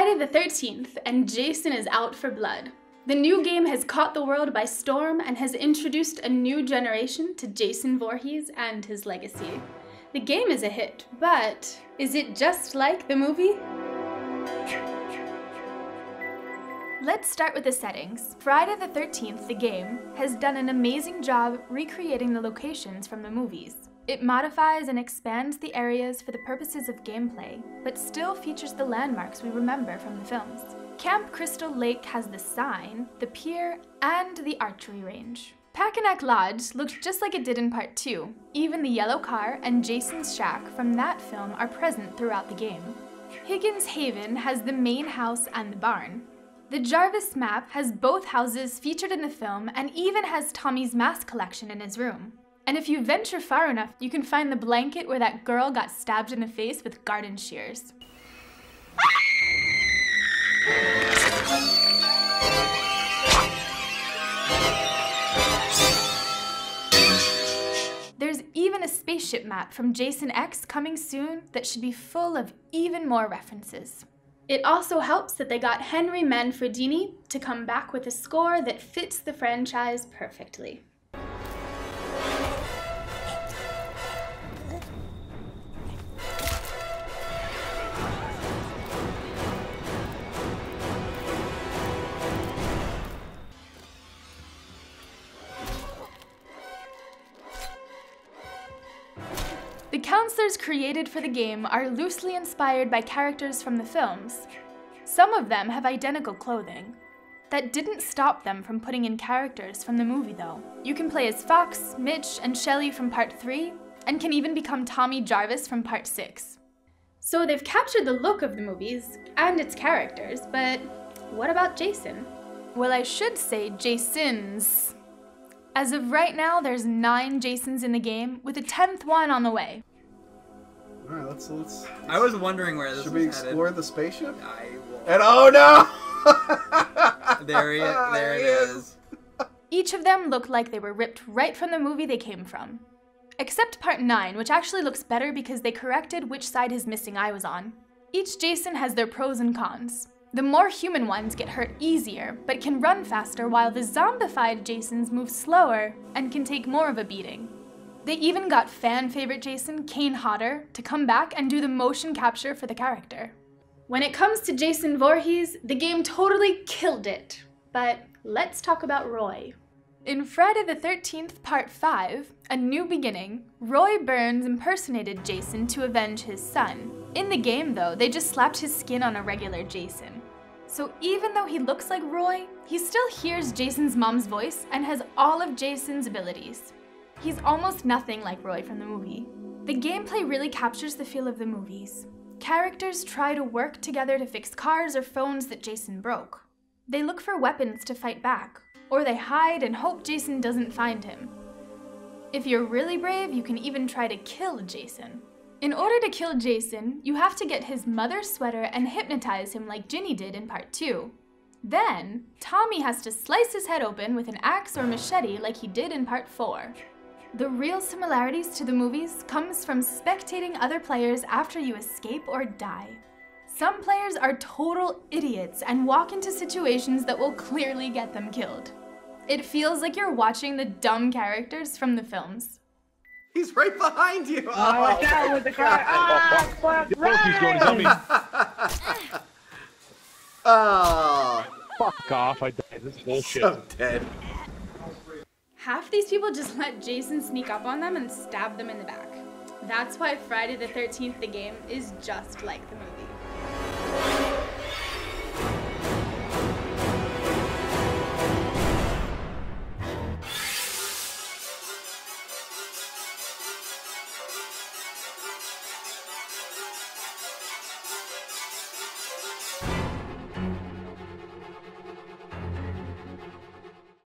Friday the 13th, and Jason is out for blood. The new game has caught the world by storm and has introduced a new generation to Jason Voorhees and his legacy. The game is a hit, but is it just like the movie? Let's start with the settings. Friday the 13th, the game, has done an amazing job recreating the locations from the movies. It modifies and expands the areas for the purposes of gameplay, but still features the landmarks we remember from the films. Camp Crystal Lake has the sign, the pier, and the archery range. Packanack Lodge looks just like it did in Part 2. Even the yellow car and Jason's shack from that film are present throughout the game. Higgins Haven has the main house and the barn. The Jarvis map has both houses featured in the film and even has Tommy's mask collection in his room. And if you venture far enough, you can find the blanket where that girl got stabbed in the face with garden shears. There's even a spaceship map from Jason X coming soon that should be full of even more references. It also helps that they got Henry Manfredini to come back with a score that fits the franchise perfectly. The counselors created for the game are loosely inspired by characters from the films. Some of them have identical clothing. That didn't stop them from putting in characters from the movie though. You can play as Fox, Mitch, and Shelley from Part 3, and can even become Tommy Jarvis from Part 6. So they've captured the look of the movies and its characters, but what about Jason? Well, I should say Jasons. As of right now, there's 9 Jasons in the game, with a 10th one on the way. Alright, let's I was wondering where this should was we explore the spaceship? I will. And oh no! There it is. Each of them look like they were ripped right from the movie they came from. Except Part 9, which actually looks better because they corrected which side his missing eye was on. Each Jason has their pros and cons. The more human ones get hurt easier, but can run faster, while the zombified Jasons move slower and can take more of a beating. They even got fan-favorite Jason, Kane Hodder, to come back and do the motion capture for the character. When it comes to Jason Voorhees, the game totally killed it. But let's talk about Roy. In Friday the 13th, Part 5, A New Beginning, Roy Burns impersonated Jason to avenge his son. In the game, though, they just slapped his skin on a regular Jason. So even though he looks like Roy, he still hears Jason's mom's voice and has all of Jason's abilities. He's almost nothing like Roy from the movie. The gameplay really captures the feel of the movies. Characters try to work together to fix cars or phones that Jason broke. They look for weapons to fight back, or they hide and hope Jason doesn't find him. If you're really brave, you can even try to kill Jason. In order to kill Jason, you have to get his mother's sweater and hypnotize him like Ginny did in Part 2. Then, Tommy has to slice his head open with an axe or machete like he did in Part 4. The real similarities to the movies comes from spectating other players after you escape or die. Some players are total idiots and walk into situations that will clearly get them killed. It feels like you're watching the dumb characters from the films. He's right behind you. Oh, watch out with the car. Ah, fuck, right. Oh, Fuck off, I died. This is bullshit. so dead. Half these people just let Jason sneak up on them and stab them in the back. That's why Friday the 13th, the game, is just like the movie.